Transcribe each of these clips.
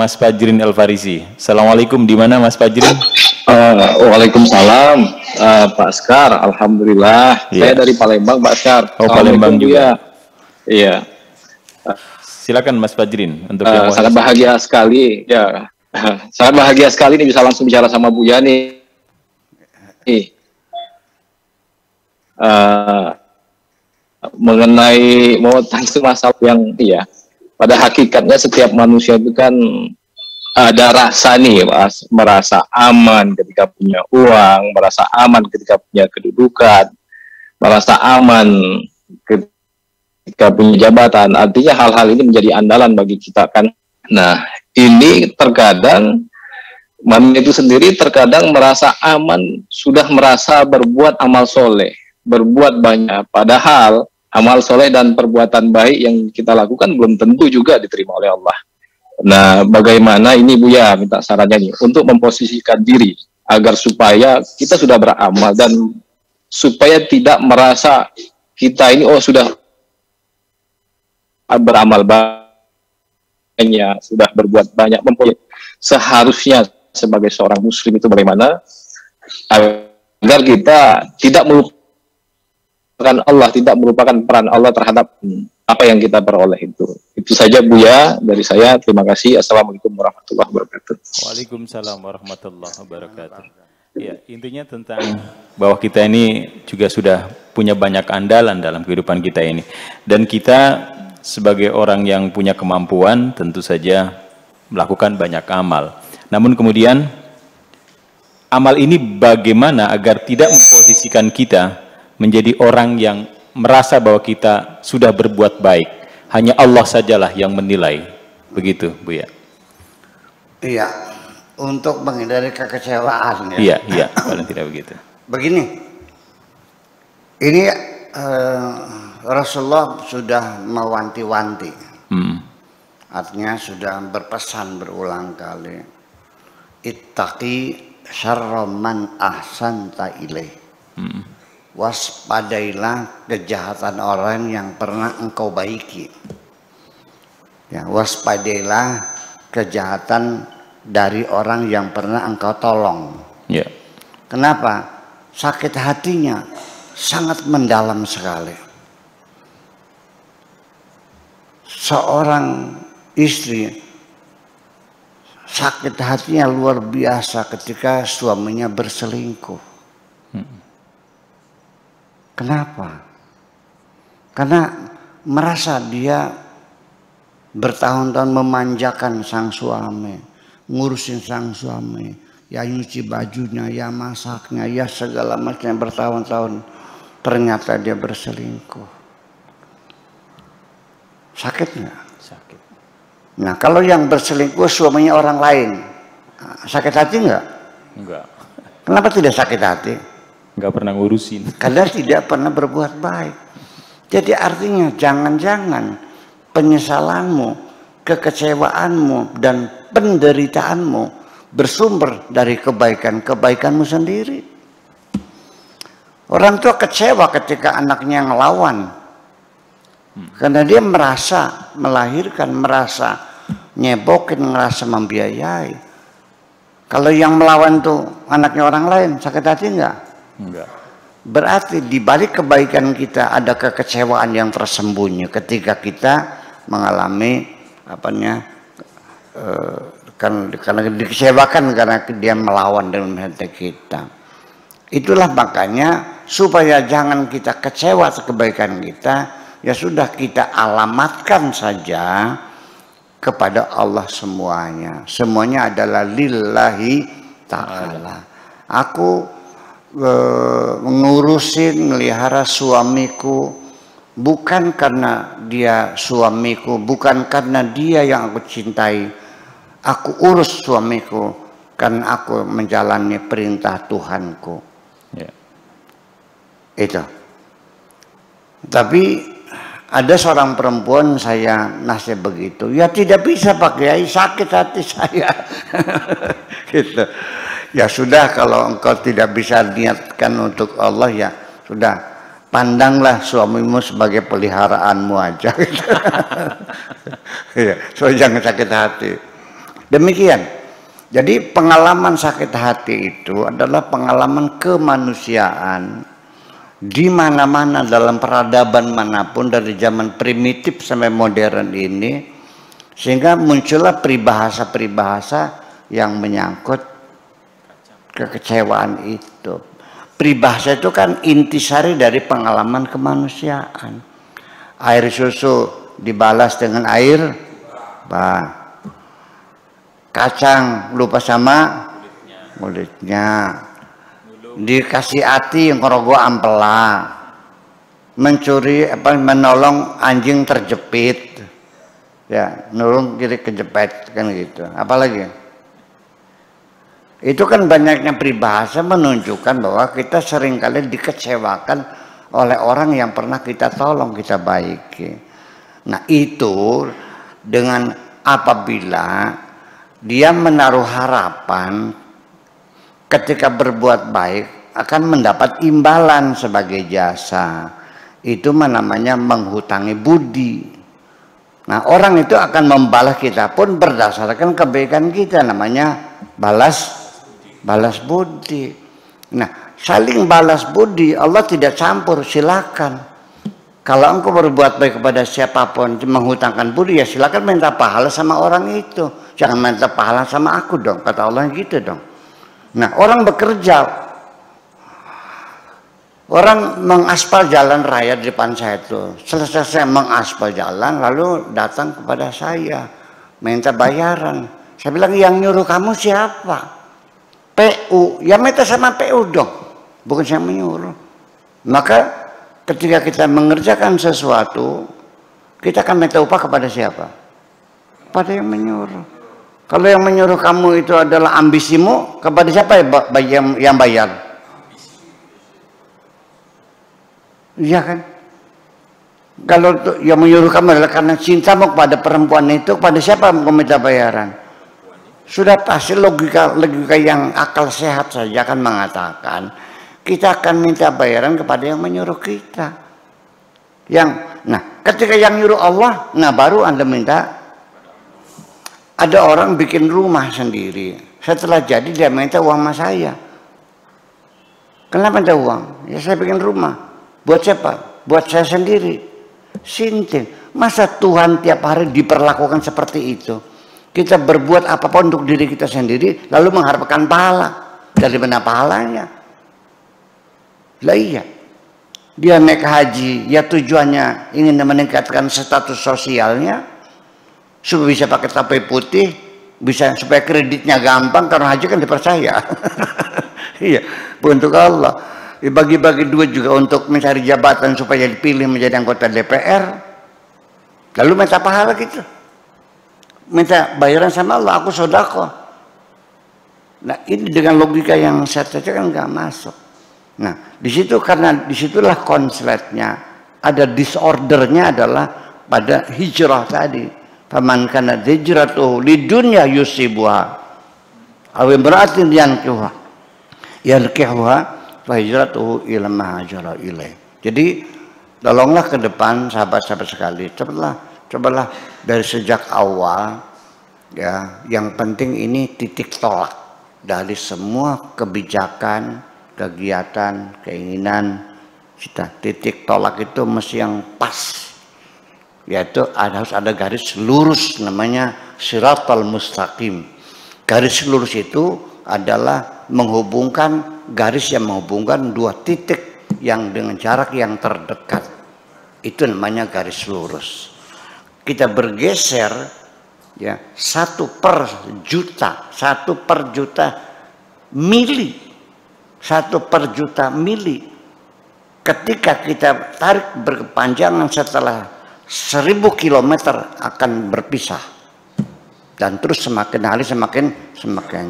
Mas Fajrin Al-Farisi. Assalamualaikum, di mana Mas Fajrin? Waalaikumsalam, Pak Askar. Alhamdulillah. Saya dari Palembang, Pak Askar. Oh, Palembang juga. Iya. Silakan Mas Fajrin untuk sangat bahagia sekali. Ya, sangat bahagia sekali nih bisa langsung bicara sama Buya nih. Mengenai mau tentang masalah yang pada hakikatnya setiap manusia itu kan ada rasa nih, Mas, merasa aman ketika punya uang, merasa aman ketika punya kedudukan, merasa aman ketika punya jabatan. Artinya hal-hal ini menjadi andalan bagi kita kan. Nah, ini terkadang manusia itu sendiri terkadang merasa aman, sudah merasa berbuat amal soleh, berbuat banyak, padahal amal soleh dan perbuatan baik yang kita lakukan belum tentu juga diterima oleh Allah. Nah, bagaimana ini Buya minta sarannya nih untuk memposisikan diri agar supaya kita sudah beramal dan supaya tidak merasa kita ini sudah beramal banyak, sudah berbuat banyak, seharusnya sebagai seorang muslim itu bagaimana agar kita tidak melupakan Allah, tidak melupakan peran Allah terhadap apa yang kita peroleh itu. Itu saja Buya dari saya. Terima kasih. Assalamualaikum warahmatullahi wabarakatuh. Waalaikumsalam warahmatullahi wabarakatuh. Ya, intinya tentang bahwa kita ini juga sudah punya banyak andalan dalam kehidupan kita ini. Dan kita sebagai orang yang punya kemampuan tentu saja melakukan banyak amal. Namun kemudian amal ini bagaimana agar tidak memposisikan kita menjadi orang yang merasa bahwa kita sudah berbuat baik. Hanya Allah sajalah yang menilai. Begitu, Buya. Iya, untuk menghindari kekecewaan ya. Iya, paling tidak begitu. Begini, ini Rasulullah sudah mewanti-wanti. Artinya sudah berpesan berulang kali. Ittaqi syarra man ahsanta ilaih. Waspadailah kejahatan orang yang pernah engkau baiki. Ya, waspadailah kejahatan dari orang yang pernah engkau tolong. Ya. Kenapa? Sakit hatinya sangat mendalam sekali. Seorang istri sakit hatinya luar biasa ketika suaminya berselingkuh. Kenapa? Karena merasa dia bertahun-tahun memanjakan sang suami, ngurusin sang suami, ya nyuci bajunya, ya masaknya, ya segala macam bertahun-tahun. Ternyata dia berselingkuh. Sakit nggak? Sakit. Nah, kalau yang berselingkuh suaminya orang lain, sakit hati nggak? Enggak. Kenapa tidak sakit hati? Enggak pernah ngurusin. Karena tidak pernah berbuat baik. Jadi artinya jangan-jangan penyesalanmu, kekecewaanmu, dan penderitaanmu bersumber dari kebaikan-kebaikanmu sendiri. Orang tua kecewa ketika anaknya ngelawan. Karena dia merasa melahirkan, merasa nyebokin, merasa membiayai. Kalau yang melawan tuh anaknya orang lain, sakit hati enggak? Enggak. Berarti di balik kebaikan kita ada kekecewaan yang tersembunyi ketika kita mengalami karena dikecewakan karena dia melawan dalam hati kita. Itulah makanya supaya jangan kita kecewa atas kebaikan kita, ya sudah kita alamatkan saja kepada Allah semuanya. Semuanya adalah lillahi ta'ala. Aku mengurusin, melihara suamiku bukan karena dia suamiku, bukan karena dia yang aku cintai. Aku urus suamiku karena aku menjalani perintah Tuhanku. Ya. Itu. Tapi ada seorang perempuan saya nasihat begitu, ya tidak bisa Pak Kiai, sakit hati saya. Gitu. Ya sudah, kalau engkau tidak bisa niatkan untuk Allah, ya sudah, pandanglah suamimu sebagai peliharaanmu aja. Ya, so jangan sakit hati. Demikian. Jadi pengalaman sakit hati itu adalah pengalaman kemanusiaan di mana-mana dalam peradaban manapun dari zaman primitif sampai modern ini, sehingga muncullah peribahasa-peribahasa yang menyangkut kekecewaan itu. Peribahasa itu kan intisari dari pengalaman kemanusiaan. Air susu dibalas dengan air bah. Kacang lupa sama mulutnya. Dikasih hati ngerogoh ampela. Mencuri menolong anjing terjepit. Ya, nolong kiri kejepit kan gitu. Apalagi? Itu kan banyaknya peribahasa menunjukkan bahwa kita seringkali dikecewakan oleh orang yang pernah kita tolong, kita baiki. Nah, itu dengan apabila dia menaruh harapan ketika berbuat baik akan mendapat imbalan sebagai jasa. Itu namanya menghutangi budi. Nah, orang itu akan membalas kita pun berdasarkan kebaikan kita, namanya balas budi. Nah, saling balas budi, Allah tidak campur, silakan. Kalau engkau berbuat baik kepada siapapun, menghutangkan budi, ya silakan minta pahala sama orang itu. Jangan minta pahala sama aku dong, kata Allah gitu dong. Nah, orang bekerja, orang mengaspal jalan raya di depan saya itu. Selesai saya mengaspal jalan, lalu datang kepada saya, minta bayaran. Saya bilang, yang nyuruh kamu siapa? PU, ya minta sama PU dong, bukan saya menyuruh. Maka ketika kita mengerjakan sesuatu, kita akan minta upah kepada siapa? Pada yang menyuruh. Kalau yang menyuruh kamu itu adalah ambisimu, kepada siapa yang bayar? Iya kan? Kalau yang menyuruh kamu adalah karena cintamu kepada perempuan itu, kepada siapa kamu minta bayaran? Sudah pasti logika yang akal sehat saja akan mengatakan kita akan minta bayaran kepada yang menyuruh kita. Nah, ketika yang nyuruh Allah, nah baru Anda minta. Ada orang bikin rumah sendiri, setelah jadi dia minta uang sama saya. Kenapa minta uang? Ya saya bikin rumah. Buat siapa? Buat saya sendiri. Sinting. Masa Tuhan tiap hari diperlakukan seperti itu? Kita berbuat apapun untuk diri kita sendiri, lalu mengharapkan pahala. Dari mana pahalanya? Lah iya, dia naik haji, ya tujuannya ingin meningkatkan status sosialnya, supaya bisa pakai topi putih, bisa supaya kreditnya gampang, karena haji kan dipercaya. Iya, untuk Allah. Bagi-bagi duit juga untuk mencari jabatan supaya dipilih menjadi anggota DPR. Lalu minta pahala gitu, minta bayaran sama Allah, aku sodako. Nah ini dengan logika yang saya kan nggak masuk. Nah, karena disitulah konsletnya, ada disordernya adalah pada hijrah tadi. Faman kana hijratuhu lidunya yusibuha aw imra'atin yankihuha fa hijratuhu ila ma hajara ilaih. Jadi tolonglah ke depan sahabat-sahabat sekali, cobalah dari sejak awal ya, yang penting ini titik tolak dari semua kebijakan, kegiatan, keinginan kita. Titik tolak itu mesti yang pas, yaitu harus ada garis lurus, namanya siratal mustaqim. Garis lurus itu adalah garis yang menghubungkan dua titik yang dengan jarak yang terdekat. Itu namanya garis lurus. Kita bergeser ya 1 per juta mili. 1 per juta mili. Ketika kita tarik berkepanjangan setelah 1000 kilometer akan berpisah. Dan terus semakin hari semakin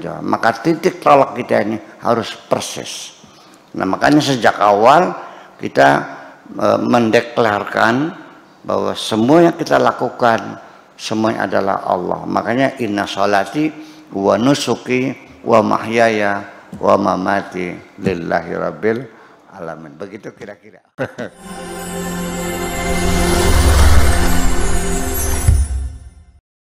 jauh. Maka titik tolak kita ini harus persis. Nah makanya sejak awal kita mendeklarkan bahwa semua yang kita lakukan semuanya adalah Allah. Makanya inna sholati wa nusuki wa mahyaya wa mamati lillahi rabbil alamin. Begitu kira-kira.